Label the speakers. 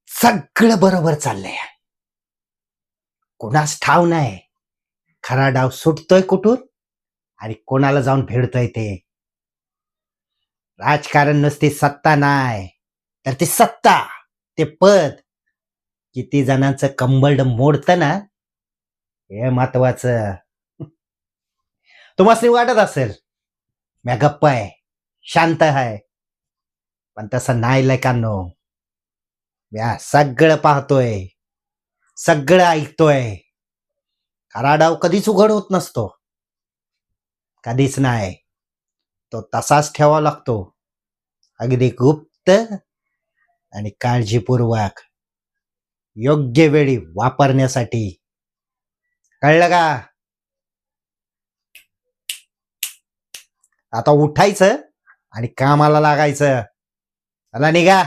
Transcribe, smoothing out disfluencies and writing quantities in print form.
Speaker 1: सगळं बरोबर चाललंय. कोणास ठाव नाही खरा डाव सुटतोय कुठून आणि कोणाला जाऊन भिडतोय ते. राजकारण नुसती सत्ता नाही, तर ती सत्ता, ते पद किती जणांचं कंबरड मोडतं ना, हे महत्वाचं. तुम्हाला वाटत असेल म्या गप्प आहे, शांत आहे, पण तसं नाही लेकांनो. म्या सगळं पाहतोय, सगळं ऐकतोय. खरा डाव कधीच उघड होत नसतो, कधीच नाही. तो तसाच ठेवावा लागतो, अगदी गुप्त आणि काळजीपूर्वक, योग्य वेळी वापरण्यासाठी. कळलं का? आता उठायचं आणि कामाला लागायचं. चला निघा.